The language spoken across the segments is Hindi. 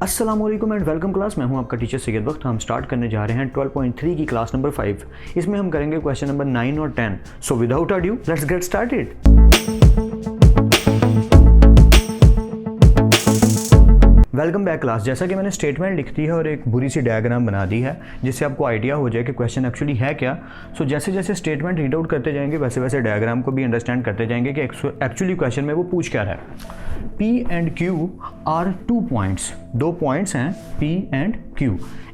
अस्सलाम वालेकुम एंड वेलकम क्लास। मैं हूं आपका टीचर सैयद वक्त। हम स्टार्ट करने जा रहे हैं 12.3 की क्लास नंबर 5। इसमें हम करेंगे क्वेश्चन नंबर 9 और 10। सो without adieu let's get started. Welcome back class. जैसा कि मैंने स्टेटमेंट लिख दी है और एक बुरी सी डायग्राम बना दी है जिससे आपको आइडिया हो जाए कि क्वेश्चन एक्चुअली है क्या। सो जैसे जैसे स्टेटमेंट रीड आउट करते जाएंगे वैसे वैसे डायग्राम को भी अंडरस्टैंड करते जाएंगे कि एक्चुअली क्वेश्चन में वो पूछ क्या रहा है। P and Q are 2 points, 2 points हैं P and Q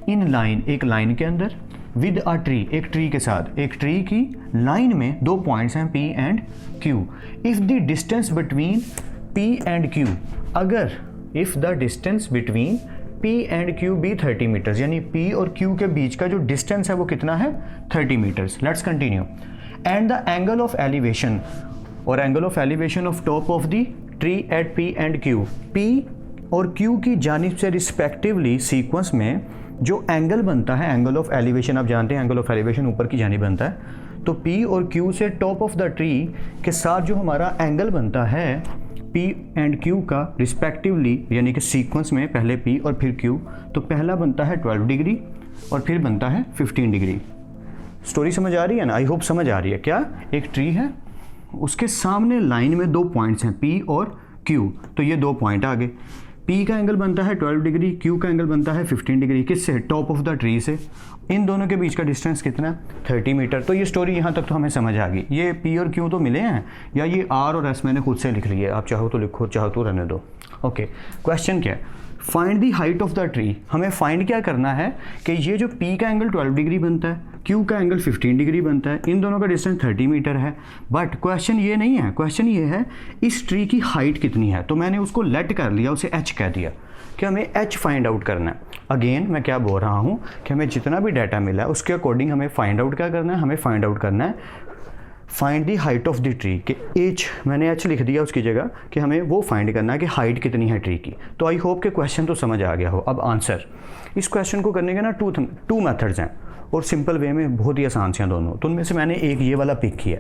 in line, एक लाइन के अंदर विद अ ट्री, एक ट्री के साथ, एक ट्री की लाइन में 2 पॉइंट्स हैं P and Q। If the distance between P and Q, अगर if the distance between P and Q be 30 metres, यानी P और Q के बीच का जो डिस्टेंस है वो कितना है 30 metres. Let's continue. And the angle of elevation, और angle of elevation of top of the tree at P and Q, P और Q की जानिब से रिस्पेक्टिवली सीक्वेंस में जो एंगल बनता है, एंगल ऑफ एलिवेशन आप जानते हैं, एंगल ऑफ एलिवेशन ऊपर की जानिब बनता है, तो P और Q से टॉप ऑफ द ट्री के साथ जो हमारा एंगल बनता है P एंड Q का रिस्पेक्टिवली, यानी कि सीक्वेंस में पहले P और फिर Q, तो पहला बनता है 12 डिग्री और फिर बनता है 15 डिग्री। स्टोरी समझ आ रही है ना? आई होप समझ आ रही है। क्या एक ट्री है, उसके सामने लाइन में 2 पॉइंट्स हैं P और Q, तो ये 2 पॉइंट आ गए। P का एंगल बनता है 12 डिग्री, Q का एंगल बनता है 15 डिग्री। किससे? टॉप ऑफ द ट्री से। इन दोनों के बीच का डिस्टेंस कितना? 30 मीटर। तो ये स्टोरी यहाँ तक तो हमें समझ आ गई। ये P और Q तो मिले हैं, या ये R और S मैंने खुद से लिख लिया है, आप चाहो तो लिखो, चाहो तो रहने दो। ओके, क्वेश्चन क्या है? Find the height of the tree. हमें फाइंड क्या करना है कि ये जो P का एंगल 12 डिग्री बनता है, Q का एंगल 15 डिग्री बनता है, इन दोनों का डिस्टेंस 30 मीटर है। बट क्वेश्चन ये नहीं है, क्वेश्चन ये है इस ट्री की हाइट कितनी है। तो मैंने उसको लेट कर लिया, उसे h कह दिया कि हमें h फाइंड आउट करना है। अगेन मैं क्या बोल रहा हूँ कि हमें जितना भी डाटा मिला है उसके अकॉर्डिंग हमें फाइंड आउट क्या करना है, हमें फाइंड आउट करना है find the height of the tree के एच, मैंने एच लिख दिया उसकी जगह, कि हमें वो फाइंड करना है कि हाइट कितनी है ट्री की। तो आई होप कि क्वेश्चन तो समझ आ गया हो। अब आंसर, इस क्वेश्चन को करने के ना टू मेथड्स हैं और सिंपल वे में बहुत ही आसान से हैं दोनों। तो उनमें से मैंने एक ये वाला पिक किया।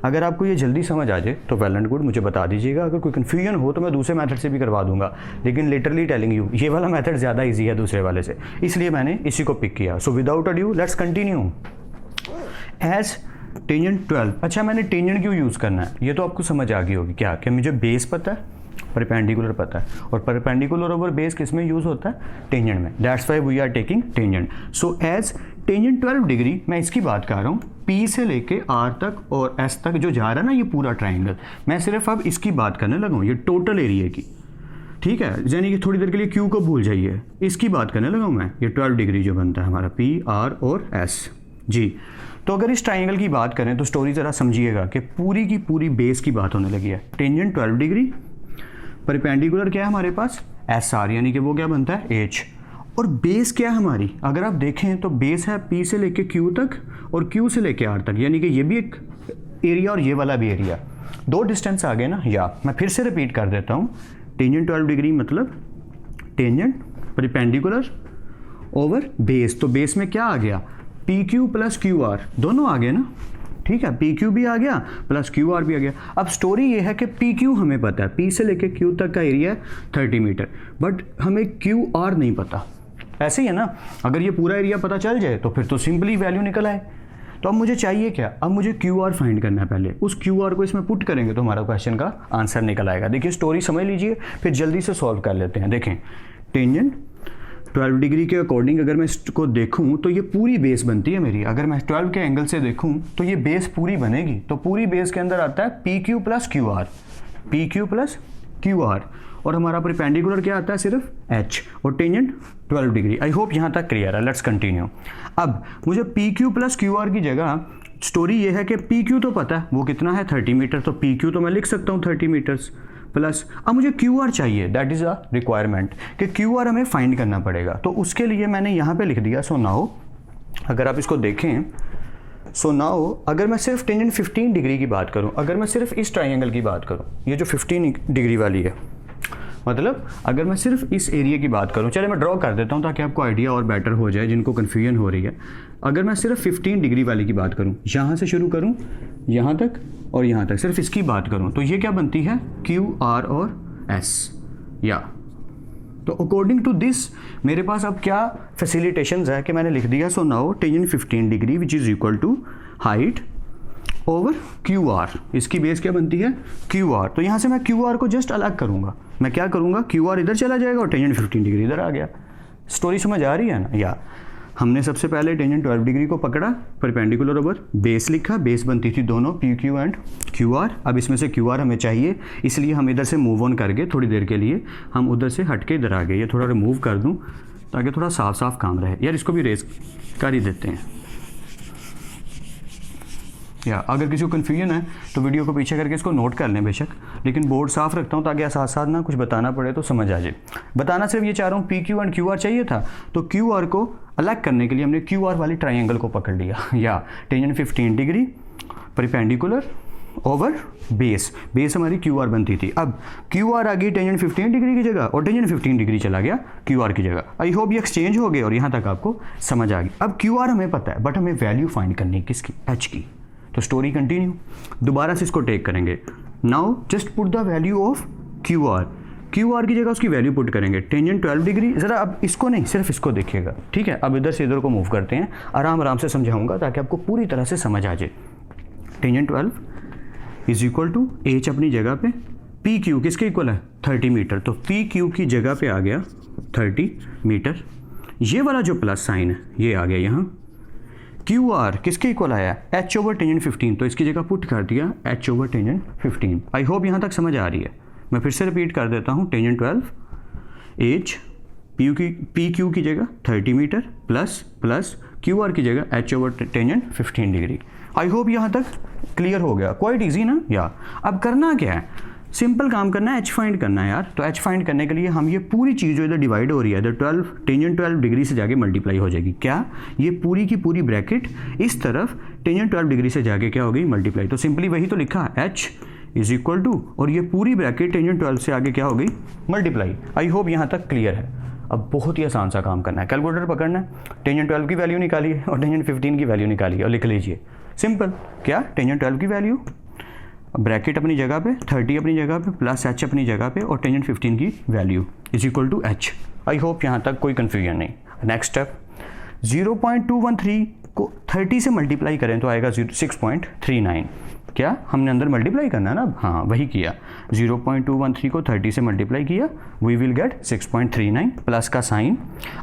अगर आपको ये जल्दी समझ आ जाए तो वेल एंड गुड, मुझे बता दीजिएगा। अगर कोई कन्फ्यूजन हो तो मैं दूसरे मेथड से भी करवा दूंगा, लेकिन लिटरली टेलिंग यू ये वाला मेथड ज़्यादा ईजी है दूसरे वाले से, इसलिए मैंने इसी को पिक किया। So without adieu let's continue. As tangent 12। अच्छा, मैंने टेंजेंट क्यों यूज़ करना है ये तो आपको समझ आ गई होगी। क्या कि मुझे बेस पता है, परपेंडिकुलर पता है, और परपेंडिकुलर ओवर बेस किस में यूज़ होता है? टेंजेंट में। That's why we are taking tangent. So as tangent 12 degree, मैं इसकी बात कर रहा हूँ P से लेके R तक और S तक जो जा रहा है ना ये पूरा ट्राइंगल, मैं सिर्फ अब इसकी बात करने लगा हूँ, ये टोटल एरिया की। ठीक है, यानी कि थोड़ी देर के लिए Q को भूल जाइए, इसकी बात करने लगा हूँ मैं। ये 12 डिग्री जो बनता है हमारा P, R और S जी। तो अगर इस ट्राइंगल की बात करें तो स्टोरी ज़रा समझिएगा कि पूरी की पूरी बेस की बात होने लगी है। टेंजेंट 12 डिग्री, परपेंडिकुलर क्या है हमारे पास? SR, यानी कि वो क्या बनता है? H। और बेस क्या है हमारी? अगर आप देखें तो बेस है P से लेके Q तक और Q से लेके R तक, यानी कि ये भी एक एरिया और ये वाला भी एरिया। 2 डिस्टेंस आ गए ना। या मैं फिर से रिपीट कर देता हूँ, टेंजेंट 12 डिग्री मतलब टेंजेंट परपेंडिकुलर ओवर बेस। तो बेस में क्या आ गया? PQ प्लस QR, दोनों आ गए ना। ठीक है, PQ भी आ गया प्लस QR भी आ गया। अब स्टोरी ये है कि PQ हमें पता है, P से लेके Q तक का एरिया 30 मीटर, बट हमें QR नहीं पता। ऐसे ही है ना, अगर ये पूरा एरिया पता चल जाए तो फिर तो सिंपली वैल्यू निकल आए। तो अब मुझे चाहिए क्या? अब मुझे QR फाइंड करना है। पहले उस QR को इसमें पुट करेंगे तो हमारा क्वेश्चन का आंसर निकल आएगा। देखिए स्टोरी समझ लीजिए, फिर जल्दी से सॉल्व कर लेते हैं। देखें, टेंजेंट 12 डिग्री के अकॉर्डिंग अगर मैं इसको देखूं तो ये पूरी बेस बनती है मेरी। अगर मैं 12 के एंगल से देखूं तो ये बेस पूरी बनेगी। तो पूरी बेस के अंदर आता है PQ plus QR, PQ plus QR, और हमारा परपेंडिकुलर क्या आता है? सिर्फ H, और टेंजेंट 12 डिग्री। आई होप यहाँ तक क्लियर है। Let's continue. अब मुझे PQ प्लस QR की जगह स्टोरी ये है कि PQ तो पता है वो कितना है 30 मीटर, तो PQ तो मैं लिख सकता हूँ 30 मीटर्स प्लस। अब मुझे QR चाहिए, दैट इज़ अ रिक्वायरमेंट कि QR हमें फाइंड करना पड़ेगा। तो उसके लिए मैंने यहाँ पे लिख दिया। सो नाउ अगर आप इसको देखें, सो नाउ अगर मैं सिर्फ टेंजेंट 15 डिग्री की बात करूँ, अगर मैं सिर्फ इस ट्राइंगल की बात करूँ, ये जो 15 डिग्री वाली है, मतलब अगर मैं सिर्फ इस एरिया की बात करूँ, चले मैं ड्रॉ कर देता हूँ ताकि आपको आइडिया और बेटर हो जाए जिनको कन्फ्यूजन हो रही है। अगर मैं सिर्फ 15 डिग्री वाली की बात करूँ, यहाँ से शुरू करूँ यहाँ तक और यहाँ तक, सिर्फ इसकी बात करूँ, तो ये क्या बनती है? Q, R और S। या तो अकॉर्डिंงटू दिस मेरे पास अब क्या फैसिलिटेशंस है कि मैंने लिख दिया, so now tangent 15 degree which is equal to height over Q R. इसकी बेस क्या बनती है, क्यू आर। तो यहाँ से मैं क्यू आर को जस्ट अलग करूँगा, मैं क्या करूँगा, क्यू आर इधर चला जाएगा और टेंजेंट 15 डिग्री इधर आ गया। स्टोरी समझ आ रही है ना। या हमने सबसे पहले टेंजेंट 12 डिग्री को पकड़ा, परपेंडिकुलर ओवर बेस लिखा, बेस बनती थी दोनों P Q and Q R. अब इसमें से क्यू आर हमें चाहिए, इसलिए हम इधर से मूव ऑन करके थोड़ी देर के लिए हम उधर से हट के इधर आ गए। ये थोड़ा रिमूव कर दूं ताकि थोड़ा साफ साफ काम रहे। यार इसको भी रेस कर ही देते हैं। या अगर किसी को कन्फ्यूजन है तो वीडियो को पीछे करके इसको नोट कर लें बेशक, लेकिन बोर्ड साफ रखता हूँ ताकि साथ साथ ना कुछ बताना पड़े तो समझ आ जाए। बताना सिर्फ ये चाह रहा हूँ, P Q and Q R चाहिए था, तो क्यू आर को अलग करने के लिए हमने क्यू आर वाली ट्राइंगल को पकड़ लिया। या tangent 15 degree perpendicular over base, base हमारी क्यू आर बनती थी। अब क्यू आर आ गई टेंजेंट 15 डिग्री की जगह और टेंजेंट 15 डिग्री चला गया क्यू आर की जगह। आई होप ये एक्सचेंज हो गए और यहाँ तक आपको समझ आ गई। अब क्यू आर हमें पता है, बट हमें वैल्यू फाइंड करनी है किसकी, एच की। तो स्टोरी कंटिन्यू, दोबारा से इसको टेक करेंगे। Now just put the value of Q R, Q R की जगह उसकी वैल्यू पुट करेंगे टेंजेंट 12 डिग्री। ज़रा अब इसको नहीं, सिर्फ इसको देखिएगा, ठीक है। अब इधर से इधर को मूव करते हैं, आराम आराम से समझाऊंगा ताकि आपको पूरी तरह से समझ आ जाए। Tangent 12 is equal to H अपनी जगह पे, पी क्यू किसके इक्वल है 30 मीटर, तो पी क्यू की जगह पे आ गया 30 मीटर। ये वाला जो प्लस साइन है ये आ गया यहाँ। क्यू आर किसके इक्वल आया, एच ओवर टेंजेंट 15, तो इसकी जगह पुट कर दिया एच ओवर टेंजेंट 15। आई होप यहाँ तक समझ आ रही है। मैं फिर से रिपीट कर देता हूँ, टेंजेंट 12 एच पी क्यू की जगह 30 मीटर प्लस क्यू आर की जगह एच ओवर टेंजेंट 15 डिग्री। आई होप यहाँ तक क्लियर हो गया, क्वाइट ईजी ना। या अब करना क्या है, सिंपल काम करना है, एच फाइंड करना है यार। तो एच फाइंड करने के लिए हम ये पूरी चीज़ जो इधर डिवाइड हो रही है इधर 12 टेंजेंट 12 डिग्री से जाके मल्टीप्लाई हो जाएगी। क्या ये पूरी की पूरी ब्रैकेट इस तरफ टेंजेंट 12 डिग्री से जाके क्या हो गई मल्टीप्लाई। तो सिंपली वही तो लिखा, एच इज इक्वल टू, और ये पूरी ब्रैकेट टेंजेंट 12 से आगे क्या हो गई मल्टीप्लाई। आई होप यहाँ तक क्लियर है। अब बहुत ही आसान सा काम करना है, कैलकुलेटर पकड़ना है, टेंजेंट 12 की वैल्यू निकालिए और टेंजेंट 15 की वैल्यू निकालिए और लिख लीजिए। सिंपल, क्या टेंजेंट 12 की वैल्यू, ब्रैकेट अपनी जगह पे, 30 अपनी जगह पे, प्लस एच अपनी जगह पे, और टेंजेंट 15 की value is equal to H. I hope यहाँ तक कोई कन्फ्यूजन नहीं। नेक्स्ट स्टेप, 0.213 को 30 से मल्टीप्लाई करें तो आएगा 6.39। क्या हमने अंदर मल्टीप्लाई करना है ना, हाँ वही किया। 0.213 को 30 से मल्टीप्लाई किया, वी विल गेट 6.39 प्लस का साइन।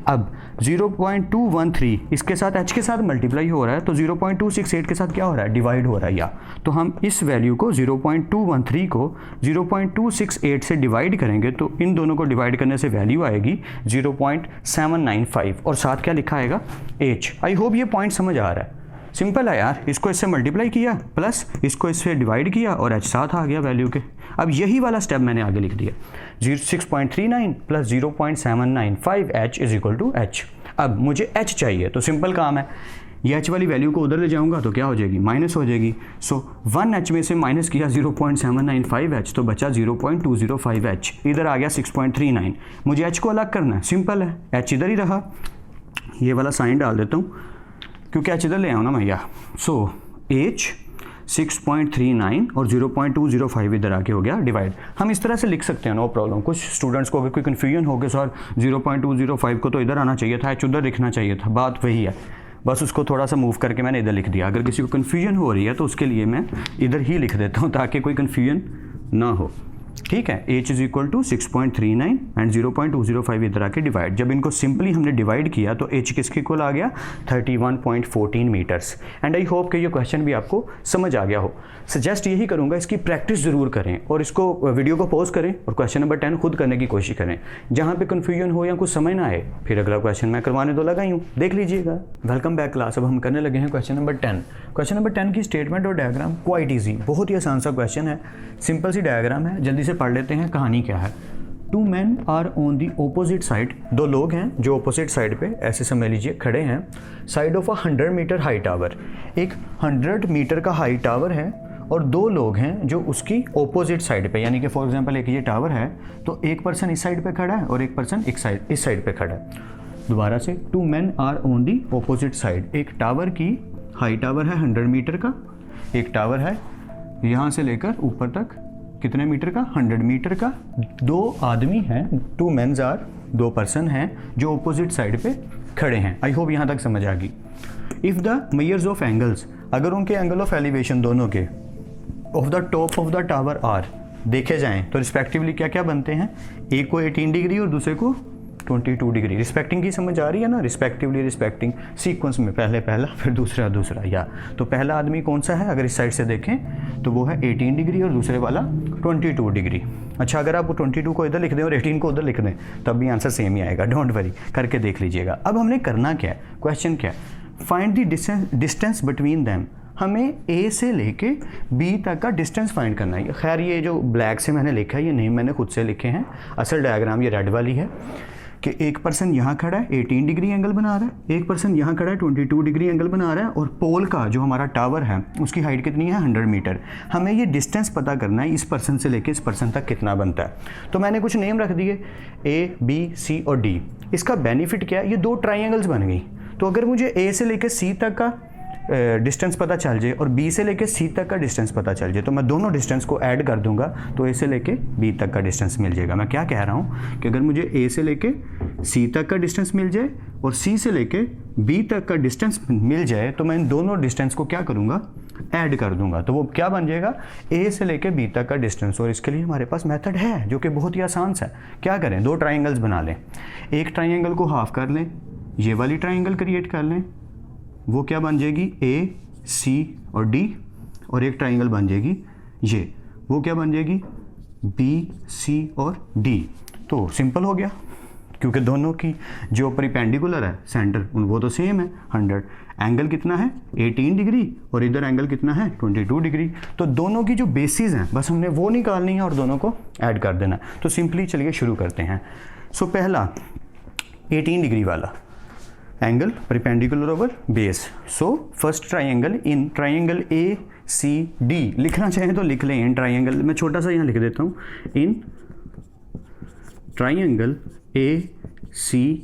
अब 0.213 इसके साथ h के साथ मल्टीप्लाई हो रहा है, तो 0.268 के साथ क्या हो रहा है, डिवाइड हो रहा है। या तो हम इस वैल्यू को 0.213 को 0.268 से डिवाइड करेंगे तो इन दोनों को डिवाइड करने से वैल्यू आएगी 0.795 और साथ क्या लिखा आएगा, h। आई होप ये पॉइंट समझ आ रहा है। सिंपल है यार, इसको इससे मल्टीप्लाई किया प्लस इसको इससे डिवाइड किया और h साथ आ गया वैल्यू के। अब यही वाला स्टेप मैंने आगे लिख दिया, 6.39 plus 0.795 h is equal to h। अब मुझे h चाहिए, तो सिंपल काम है, ये h वाली वैल्यू को उधर ले जाऊंगा तो क्या हो जाएगी, माइनस हो जाएगी। सो 1h में से माइनस किया 0.795 h, तो बचा 0.205 h, इधर आ गया 6.39। मुझे h को अलग करना है, सिंपल है, h इधर ही रहा, ये वाला साइन डाल देता हूँ क्योंकि h इधर ले आऊँ ना भैया। सो h 6.39 और 0.205 इधर आके हो गया डिवाइड। हम इस तरह से लिख सकते हैं, नो प्रॉब्लम। कुछ स्टूडेंट्स को अगर कोई कन्फ्यूजन हो गया, सर 0.205 को तो इधर आना चाहिए था, h उधर लिखना चाहिए था, बात वही है, बस उसको थोड़ा सा मूव करके मैंने इधर लिख दिया। अगर किसी को कन्फ्यूजन हो रही है तो उसके लिए मैं इधर ही लिख देता हूँ ताकि कोई कन्फ्यूजन ना हो, ठीक है। h is equal to 6.39 and 0.205 इधर आके डिवाइड। जब इनको सिंपली हमने डिवाइड किया तो h किसके इक्वल आ गया, 31.14 मीटर्स। एंड आई होप कि ये क्वेश्चन भी आपको समझ आ गया हो। सजेस्ट यही करूंगा, इसकी प्रैक्टिस ज़रूर करें और इसको वीडियो को पॉज करें और क्वेश्चन नंबर 10 खुद करने की कोशिश करें। जहाँ पे कन्फ्यूजन हो या कुछ समझ ना आए फिर अगला क्वेश्चन मैं करवाने तो लगा ही हूँ, देख लीजिएगा। Welcome back class. अब हम करने लगे हैं क्वेश्चन नंबर 10। क्वेश्चन नंबर 10 की स्टेटमेंट और डायग्राम क्वाइट ईजी, बहुत ही आसान सा क्वेश्चन है, सिंपल सी डायग्राम है। जल्दी से पढ़ लेते हैं कहानी क्या है। 2 men are on the opposite side, 2 लोग हैं जो ऑपोजिट साइड पे ऐसे समझ लीजिए खड़े हैं, side of 100 metre high tower. एक 100 मीटर का हाई टावर है और 2 लोग हैं जो उसकी ऑपोजिट साइड पे, यानी कि फॉर एग्जांपल एक ये टावर है तो एक पर्सन इस साइड पे खड़ा है और एक पर्सन इस साइड पे खड़ा है। दोबारा से, 2 men are on the opposite side, एक टावर की, हाई टावर है 100 मीटर का, एक टावर है यहाँ से लेकर ऊपर तक कितने मीटर का, 100 मीटर का। 2 आदमी हैं, 2 men आर दो पर्सन हैं जो अपोजिट साइड पे खड़े हैं। आई होप यहाँ तक समझ आ गई। If the measures of angles, अगर उनके एंगल ऑफ एलिवेशन दोनों के of the top of the tower are देखे जाएं तो रिस्पेक्टिवली क्या क्या बनते हैं, एक को 18 डिग्री और दूसरे को 22 डिग्री। रिस्पेक्टिंग की समझ आ रही है ना, रिस्पेक्टिवली रिस्पेक्टिंग सीक्वेंस में, पहले पहला फिर दूसरा दूसरा। या तो पहला आदमी कौन सा है, अगर इस साइड से देखें तो वो है 18 डिग्री और दूसरे वाला 22 डिग्री। अच्छा, अगर आप 22 को इधर लिख दें और 18 को उधर लिख दें तब भी आंसर सेम ही आएगा, डोंट वरी, करके देख लीजिएगा। अब हमने करना क्या है, क्वेश्चन क्या है, find the distance between them. हमें ए से लेके बी तक का डिस्टेंस फाइंड करना है। खैर ये जो ब्लैक से मैंने लिखा है ये नेम मैंने खुद से लिखे हैं, असल डायग्राम ये रेड वाली है कि एक पर्सन यहाँ खड़ा है 18 डिग्री एंगल बना रहा है, एक पर्सन यहाँ खड़ा है 22 डिग्री एंगल बना रहा है, और पोल का जो हमारा टावर है उसकी हाइट कितनी है 100 मीटर। हमें ये डिस्टेंस पता करना है इस पर्सन से लेके इस पर्सन तक कितना बनता है। तो मैंने कुछ नेम रख दिए A, B, C और D। इसका बेनिफिट क्या है, ये दो ट्राइंगल्स बन गई। तो अगर मुझे A से लेके C तक का डिस्टेंस पता चल जाए और B से लेके C तक का डिस्टेंस पता चल जाए तो मैं दोनों डिस्टेंस को ऐड कर दूंगा तो A से लेके B तक का डिस्टेंस मिल जाएगा। मैं क्या कह रहा हूँ कि अगर मुझे A से लेके C तक का डिस्टेंस मिल जाए और C से लेके B तक का डिस्टेंस मिल जाए तो मैं इन दोनों डिस्टेंस को क्या करूँगा, ऐड कर दूंगा। तो वो क्या बन जाएगा, A से लेके B तक का डिस्टेंस। और इसके लिए हमारे पास मेथड है जो कि बहुत ही आसान सा है। क्या करें, दो ट्राइंगल्स बना लें, एक ट्राइंगल को हाफ कर लें, ये वाली ट्राइंगल क्रिएट कर लें, वो क्या बन जाएगी A, C और D, और एक ट्राइंगल बन जाएगी ये, वो क्या बन जाएगी B, C और D। तो सिंपल हो गया क्योंकि दोनों की जो परिपेंडिकुलर है सेंटर वो तो सेम है 100। एंगल कितना है 18 डिग्री और इधर एंगल कितना है 22 डिग्री। तो दोनों की जो बेसिस हैं बस हमने वो निकालनी है और दोनों को ऐड कर देना। तो सिंपली चलिए शुरू करते हैं। सो पहला 18 डिग्री वाला angle perpendicular over base. So first triangle in triangle ACD, लिखना चाहें तो लिख लें इन ट्राइंगल, मैं छोटा सा यहाँ लिख देता हूँ, इन ट्राइंगल ACD,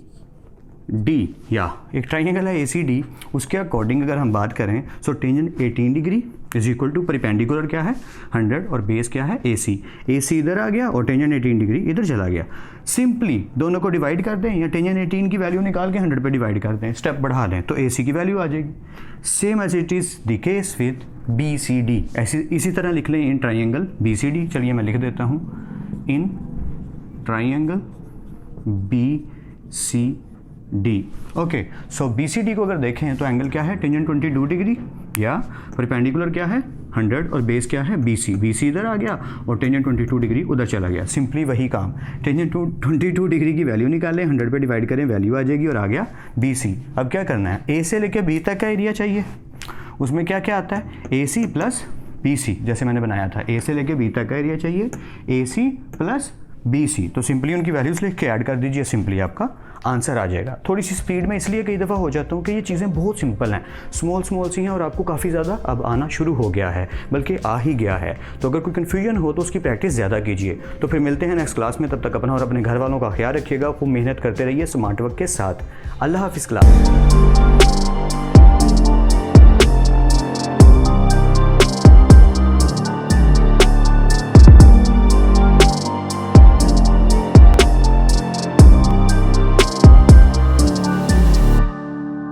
या एक ट्राइंगल है ACD, उसके अकॉर्डिंग अगर हम बात करें so tangent 18 degree is equal to perpendicular क्या है 100 और बेस क्या है AC। AC इधर आ गया और टेंजेंट 18 डिग्री इधर चला गया। सिंपली दोनों को डिवाइड कर दें या टेंजेंट 18 की वैल्यू निकाल के 100 पे डिवाइड कर दें, स्टेप बढ़ा लें तो AC की वैल्यू आ जाएगी। Same as it is the case with BCD, ऐसी इसी तरह लिख लें इन ट्राइंगल BCD। चलिए मैं लिख देता हूँ in triangle BCD। Okay, so BCD को अगर देखें तो एंगल क्या है टेंजेंट 22 डिग्री, या परपेंडिकुलर क्या है 100 और बेस क्या है BC। BC इधर आ गया और टेंजेंट 22 डिग्री उधर चला गया। सिंपली वही काम, टेंजेंट 22 डिग्री की वैल्यू निकालें, 100 पे डिवाइड करें, वैल्यू आ जाएगी और आ गया BC। अब क्या करना है, A से लेके B तक का एरिया चाहिए, उसमें क्या क्या आता है AC प्लस BC, जैसे मैंने बनाया था A से लेके B तक का एरिया चाहिए AC प्लस BC। तो सिंपली उनकी वैल्यूज लिख के ऐड कर दीजिए, सिंपली आपका आंसर आ जाएगा। थोड़ी सी स्पीड में इसलिए कई दफ़ा हो जाता हूँ कि ये चीज़ें बहुत सिंपल हैं, स्मॉल सी हैं और आपको काफ़ी ज़्यादा अब आना शुरू हो गया है, बल्कि आ ही गया है। तो अगर कोई कन्फ्यूजन हो तो उसकी प्रैक्टिस ज़्यादा कीजिए। तो फिर मिलते हैं नेक्स्ट क्लास में, तब तक अपना और अपने घर वालों का ख्याल रखिएगा, खूब मेहनत करते रहिए स्मार्ट वर्क के साथ। अल्लाह हाफिज़ क्लास।